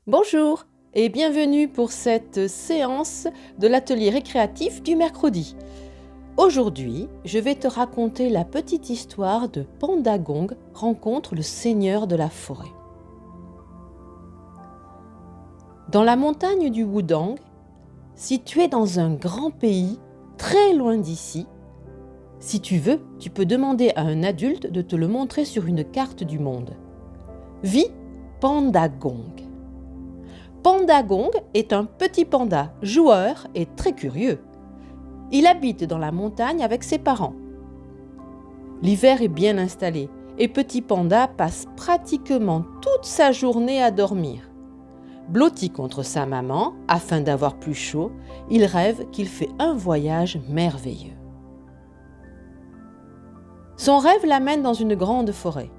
Bonjour et bienvenue pour cette séance de l'atelier récréatif du mercredi. Aujourd'hui, je vais te raconter la petite histoire de Panda Gong rencontre le seigneur de la forêt. Dans la montagne du Wudang, située dans un grand pays très loin d'ici, si tu veux, tu peux demander à un adulte de te le montrer sur une carte du monde. Vit Panda Gong. Panda Gong est un petit panda, joueur et très curieux. Il habite dans la montagne avec ses parents. L'hiver est bien installé et Petit Panda passe pratiquement toute sa journée à dormir. Blotti contre sa maman, afin d'avoir plus chaud, il rêve qu'il fait un voyage merveilleux. Son rêve l'amène dans une grande forêt.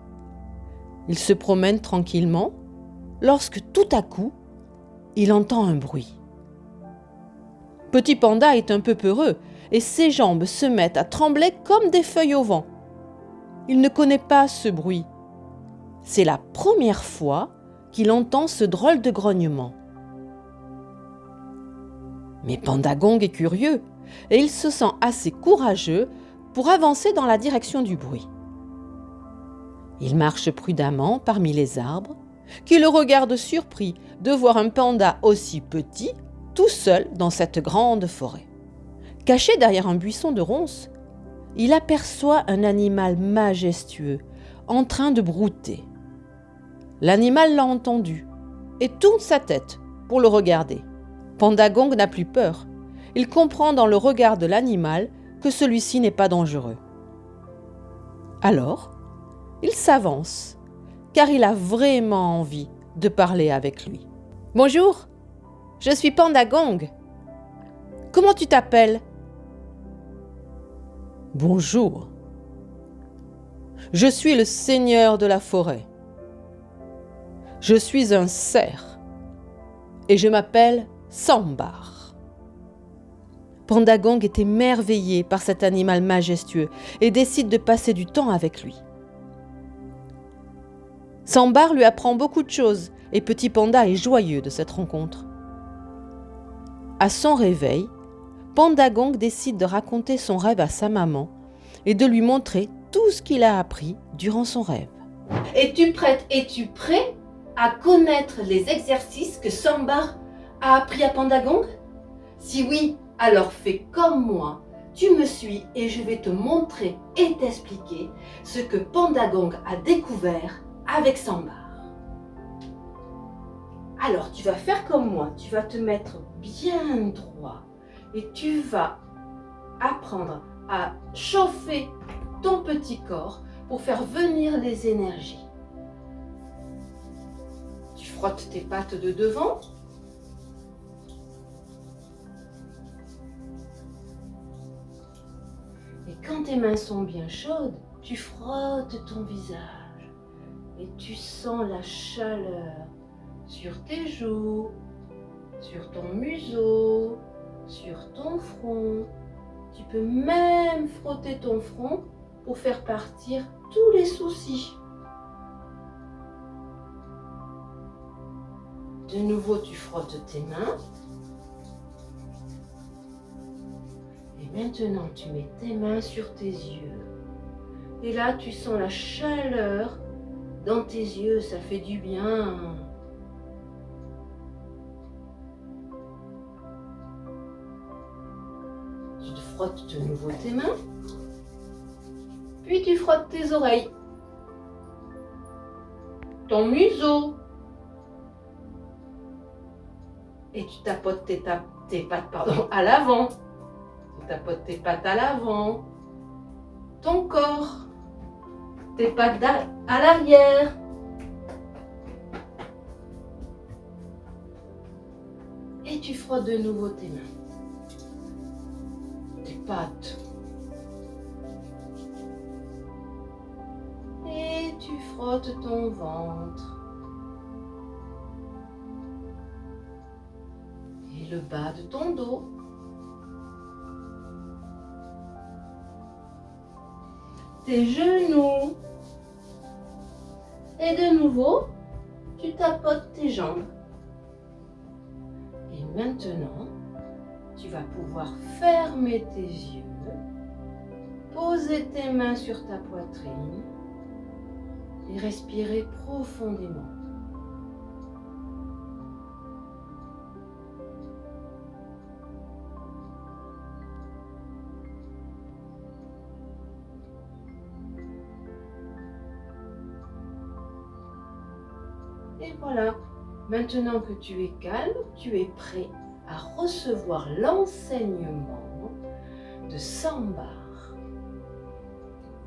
Il se promène tranquillement lorsque tout à coup, il entend un bruit. Petit Panda est un peu peureux et ses jambes se mettent à trembler comme des feuilles au vent. Il ne connaît pas ce bruit. C'est la première fois qu'il entend ce drôle de grognement. Mais Panda Gong est curieux et il se sent assez courageux pour avancer dans la direction du bruit. Il marche prudemment parmi les arbres, qui le regardent surpris de voir un panda aussi petit, tout seul dans cette grande forêt. Caché derrière un buisson de ronces, il aperçoit un animal majestueux en train de brouter. L'animal l'a entendu et tourne sa tête pour le regarder. Panda Gong n'a plus peur. Il comprend dans le regard de l'animal que celui-ci n'est pas dangereux. Alors, il s'avance, car il a vraiment envie de parler avec lui. « Bonjour, je suis Panda Gong. Comment tu t'appelles ?»« Bonjour. Je suis le seigneur de la forêt. Je suis un cerf et je m'appelle Sambar. » Panda Gong est émerveillé par cet animal majestueux et décide de passer du temps avec lui. Sambar lui apprend beaucoup de choses et Petit Panda est joyeux de cette rencontre. À son réveil, Panda Gong décide de raconter son rêve à sa maman et de lui montrer tout ce qu'il a appris durant son rêve. Es-tu prête, es-tu prêt à connaître les exercices que Sambar a appris à Panda Gong? Si oui, alors fais comme moi. Tu me suis et je vais te montrer et t'expliquer ce que Panda Gong a découvert avec Sambar. Alors, tu vas faire comme moi, tu vas te mettre bien droit et tu vas apprendre à chauffer ton petit corps pour faire venir les énergies. Tu frottes tes pattes de devant. Et quand tes mains sont bien chaudes, tu frottes ton visage. Et tu sens la chaleur sur tes joues, sur ton museau, sur ton front. Tu peux même frotter ton front pour faire partir tous les soucis. De nouveau, tu frottes tes mains. Et maintenant, tu mets tes mains sur tes yeux. Et là, tu sens la chaleur dans tes yeux, ça fait du bien. Tu te frottes de nouveau tes mains. Puis tu frottes tes oreilles. Ton museau. Et tu tapotes tes pattes à l'avant. Tu tapotes tes pattes à l'avant. Ton corps. Tes pattes à l'arrière. Et tu frottes de nouveau tes mains. Tes pattes. Et tu frottes ton ventre. Et le bas de ton dos. Tes genoux. Et de nouveau, tu tapotes tes jambes. maintenant, tu vas pouvoir fermer tes yeux, poser tes mains sur ta poitrine et respirer profondément. Et voilà, maintenant que tu es calme, tu es prêt à recevoir l'enseignement de Sambar.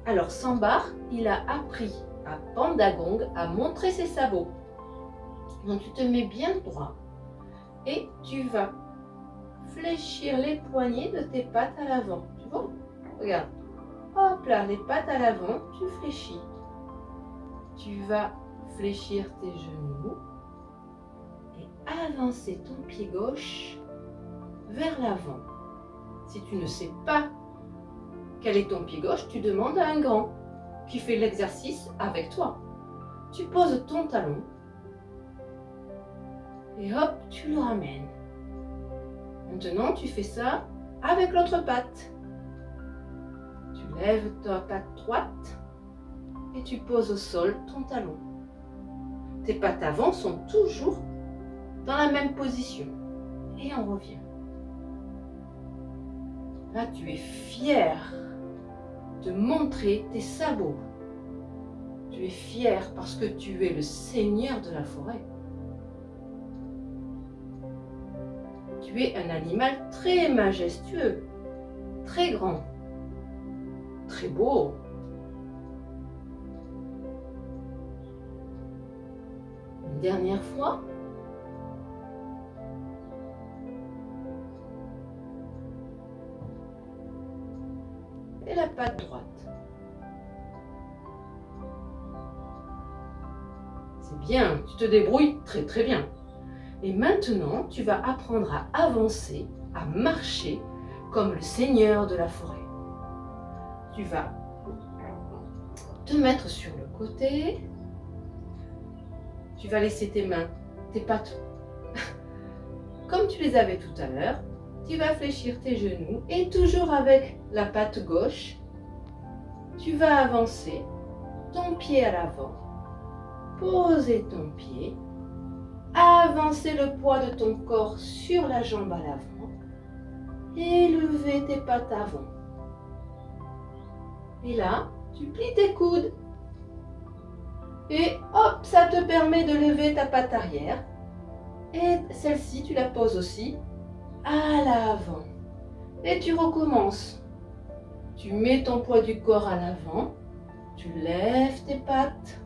Alors Sambar, il a appris à Pandagong à montrer ses sabots. Donc tu te mets bien droit et tu vas fléchir les poignets de tes pattes à l'avant. Tu vois? Regarde. Hop là, les pattes à l'avant, tu fléchis. Tu vas fléchir tes genoux et avancer ton pied gauche vers l'avant. Si tu ne sais pas quel est ton pied gauche, tu demandes à un grand qui fait l'exercice avec toi. Tu poses ton talon et hop, tu le ramènes. Maintenant, tu fais ça avec l'autre patte. Tu lèves ta patte droite et tu poses au sol ton talon. Tes pattes avant sont toujours dans la même position. Et on revient. Là, tu es fier de montrer tes sabots. Tu es fier parce que tu es le seigneur de la forêt. Tu es un animal très majestueux, très grand, très beau. Une dernière fois. Et la patte droite. C'est bien, tu te débrouilles très très bien. Et maintenant, tu vas apprendre à avancer, à marcher comme le seigneur de la forêt. Tu vas te mettre sur le côté. Tu vas laisser tes mains, tes pattes, comme tu les avais tout à l'heure. Tu vas fléchir tes genoux et toujours avec la patte gauche, tu vas avancer ton pied à l'avant, poser ton pied, avancer le poids de ton corps sur la jambe à l'avant et lever tes pattes avant. Et là, tu plies tes coudes. Et hop, ça te permet de lever ta patte arrière. Et celle-ci, tu la poses aussi à l'avant. Et tu recommences. Tu mets ton poids du corps à l'avant. Tu lèves tes pattes.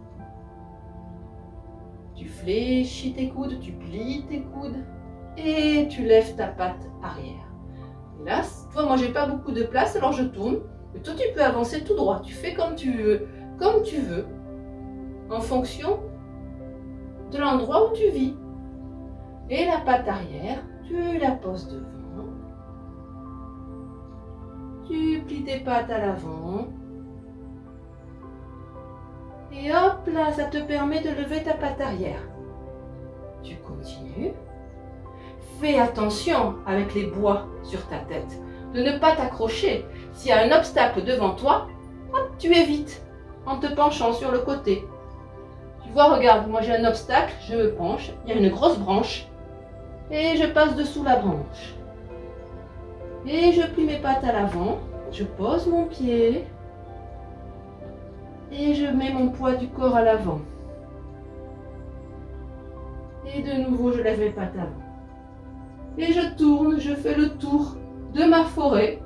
Tu fléchis tes coudes, tu plies tes coudes. Et tu lèves ta patte arrière. Et là, toi, moi, j'ai pas beaucoup de place, alors je tourne. Mais toi, tu peux avancer tout droit. Tu fais comme tu veux. En fonction de l'endroit où tu vis. Et la patte arrière, tu la poses devant. Tu plies tes pattes à l'avant. Et hop là, ça te permet de lever ta patte arrière. Tu continues. Fais attention avec les bois sur ta tête, de ne pas t'accrocher. S'il y a un obstacle devant toi, hop, tu évites en te penchant sur le côté. Tu vois, regarde, moi j'ai un obstacle, je me penche, il y a une grosse branche et je passe dessous la branche. Et je plie mes pattes à l'avant, je pose mon pied et je mets mon poids du corps à l'avant. Et de nouveau, je lève mes pattes avant. Et je tourne, je fais le tour de ma forêt.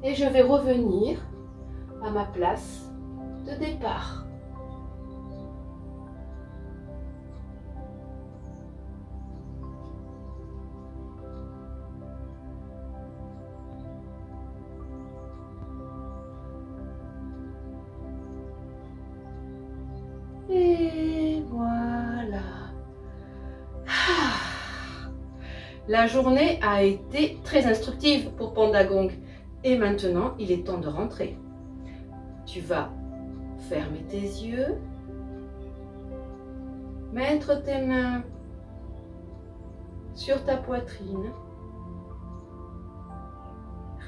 Et je vais revenir à ma place de départ. Et voilà. La journée a été très instructive pour Pandagong. Et maintenant, il est temps de rentrer. Tu vas fermer tes yeux, mettre tes mains sur ta poitrine,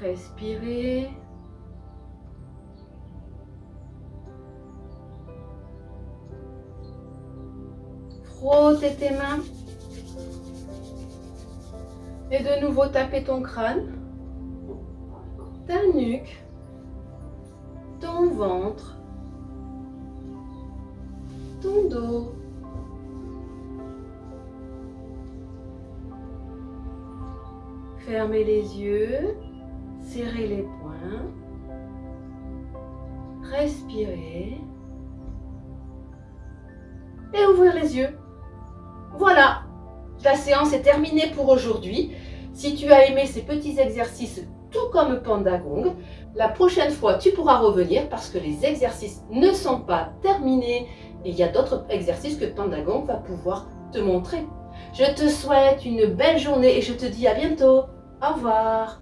respirer. Frotter tes mains et de nouveau taper ton crâne, ta nuque, ton ventre, ton dos. Fermez les yeux, serrez les poings, respirez et ouvrir les yeux. Voilà, la séance est terminée pour aujourd'hui. Si tu as aimé ces petits exercices tout comme Panda Gong, la prochaine fois tu pourras revenir parce que les exercices ne sont pas terminés et il y a d'autres exercices que Panda Gong va pouvoir te montrer. Je te souhaite une belle journée et je te dis à bientôt. Au revoir.